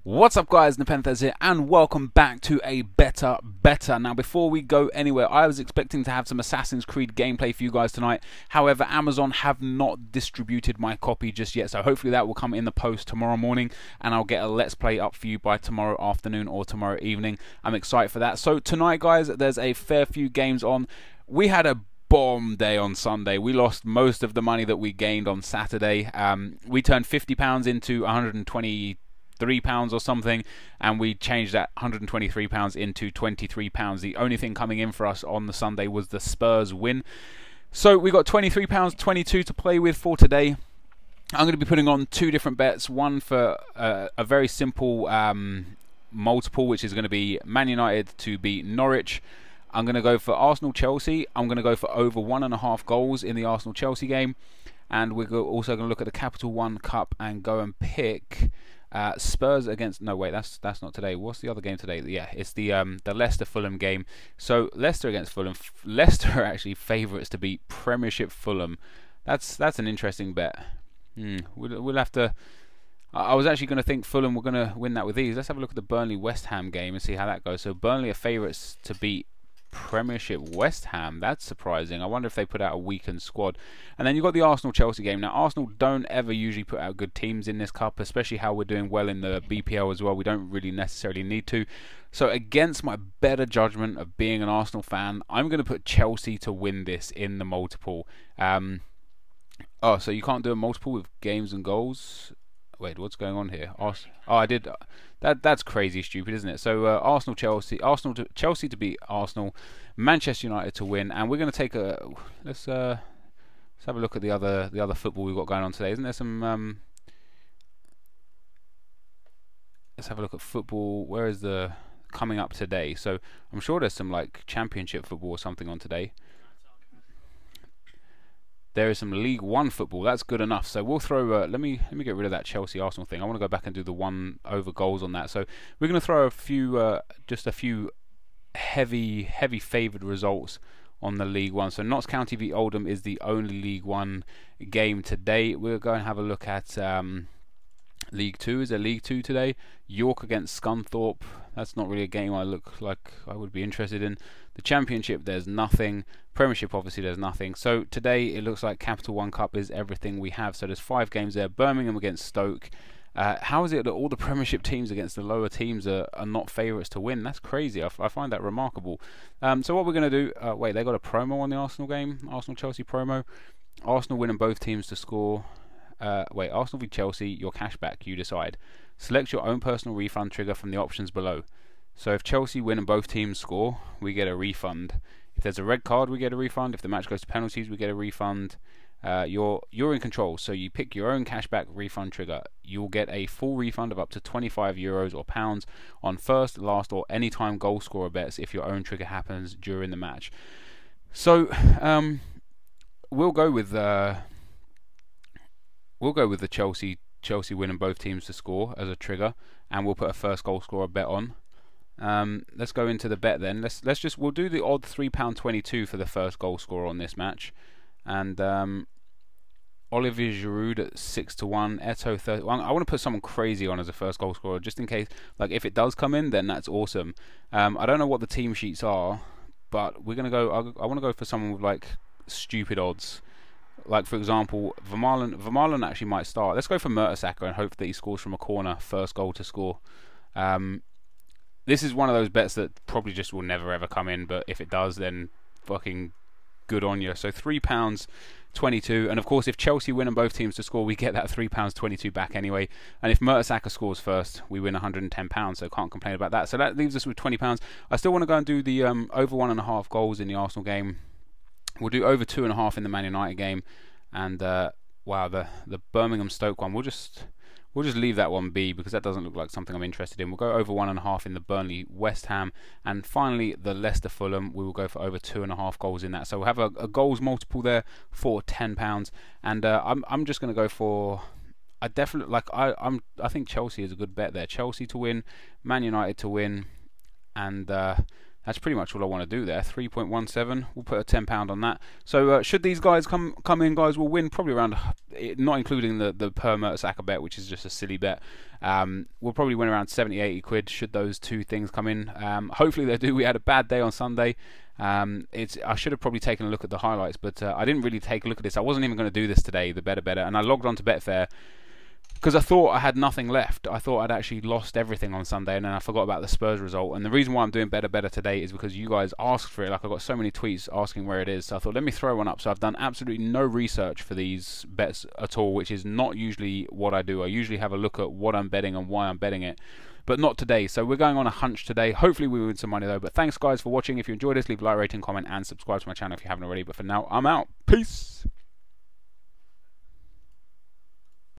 What's up guys, Nepenthes here and welcome back to a Bettor. Now before we go anywhere, I was expecting to have some Assassin's Creed gameplay for you guys tonight. However, Amazon have not distributed my copy just yet, so hopefully that will come in the post tomorrow morning and I'll get a Let's Play up for you by tomorrow afternoon or tomorrow evening. I'm excited for that. So tonight guys, there's a fair few games on. We had a bomb day on Sunday. We lost most of the money that we gained on Saturday. We turned £50 into 120 £3 or something, and we changed that £123 into £23. The only thing coming in for us on the Sunday was the Spurs win. So we got £23.22 to play with for today. I'm going to be putting on two different bets. One for a very simple multiple, which is going to be Man United to beat Norwich. I'm going to go for Arsenal-Chelsea. I'm going to go for over 1.5 goals in the Arsenal-Chelsea game. And we're also going to look at the Capital One Cup and go and pick Spurs against... No, wait, that's not today. What's the other game today? Yeah, it's the Leicester-Fulham game. So Leicester against Fulham. Leicester are actually favourites to beat Premiership Fulham. That's an interesting bet. We'll have to... I was actually going to think Fulham were going to win that with ease. Let's have a look at the Burnley-West Ham game and see how that goes. So Burnley are favourites to beat Premiership West Ham. That's surprising. I wonder if they put out a weakened squad. And then you've got the Arsenal-Chelsea game. Now Arsenal don't ever usually put out good teams in this cup, especially how we're doing well in the BPL as well. We don't really necessarily need to. So against my better judgment of being an Arsenal fan, I'm going to put Chelsea to win this in the multiple. Oh, so you can't do a multiple with games and goals? Wait, what's going on here? Oh, I did. That's crazy stupid, isn't it? So Chelsea to beat Arsenal, Manchester United to win, and we're going to take a let's have a look at the other football we've got going on today. Isn't there some? Let's have a look at football. Where is the coming up today? So I'm sure there's some like Championship football or something on today. There is some League One football. That's good enough. So we'll throw. Let me get rid of that Chelsea Arsenal thing. I want to go back and do the 1 over goals on that. So we're going to throw a few, just a few heavy favoured results on the League One. So Notts County v Oldham is the only League One game today. We're going to have a look at League Two. Is there League Two today? York against Scunthorpe. That's not really a game I look like I would be interested in. The Championship, there's nothing. Premiership, obviously, there's nothing. So today, it looks like Capital One Cup is everything we have. So there's 5 games there. Birmingham against Stoke. How is it that all the Premiership teams against the lower teams are not favourites to win? That's crazy. I find that remarkable. So what we're going to do... wait, they got a promo on the Arsenal game? Arsenal-Chelsea promo. Arsenal winning both teams to score... wait, Arsenal v Chelsea, your cashback, you decide. Select your own personal refund trigger from the options below. So if Chelsea win and both teams score, we get a refund. If there's a red card, we get a refund. If the match goes to penalties, we get a refund. You're in control, so you pick your own cashback refund trigger. You'll get a full refund of up to €25 or pounds on first, last, or anytime goal scorer bets if your own trigger happens during the match. So we'll go with the Chelsea win and both teams to score as a trigger, and we'll put a first goal scorer bet on. Let's go into the bet then. We'll do the odd £3.22 for the first goal scorer on this match, and Olivier Giroud at 6-1, Eto'o 31. I want to put someone crazy on as a first goal scorer just in case. Like if it does come in, then that's awesome. I don't know what the team sheets are, but we're gonna go. I want to go for someone with like stupid odds. Like for example, Vermaelen actually might start. Let's go for Mertesacker and hope that he scores from a corner, first goal to score. This is one of those bets that probably just will never ever come in, but if it does, then fucking good on you. So £3.22, and of course if Chelsea win and both teams to score, we get that £3.22 back anyway. And if Mertesacker scores first, we win £110, so can't complain about that. So that leaves us with £20. I still want to go and do the over 1.5 goals in the Arsenal game. We'll do over 2.5 in the Man United game, and wow, the Birmingham Stoke one, we'll just leave that one be because that doesn't look like something I'm interested in. We'll go over 1.5 in the Burnley West Ham, and finally the Leicester Fulham. We will go for over 2.5 goals in that. So we'll have a goals multiple there for £10, and I'm just going to go for... I think Chelsea is a good bet there. Chelsea to win, Man United to win, and That's pretty much all I want to do there. 3.17. We'll put a £10 on that. So should these guys come in, guys, we'll win probably around, not including the per Mertesacker bet, which is just a silly bet. We'll probably win around 70-80 quid should those two things come in. Hopefully they do. We had a bad day on Sunday. I should have probably taken a look at the highlights, but I didn't really take a look at this. I wasn't even going to do this today, the Bettor, and I logged on to Betfair because I thought I had nothing left. I thought I'd actually lost everything on Sunday, and then I forgot about the Spurs result. And the reason why I'm doing Bettor today is because you guys asked for it. Like, I got so many tweets asking where it is, so I thought, let me throw one up. So I've done absolutely no research for these bets at all, which is not usually what I do. I usually have a look at what I'm betting and why I'm betting it, but not today. So we're going on a hunch today. Hopefully we win some money though. But thanks guys for watching. If you enjoyed this, leave a like, rating, comment, and subscribe to my channel if you haven't already. But for now, I'm out. Peace.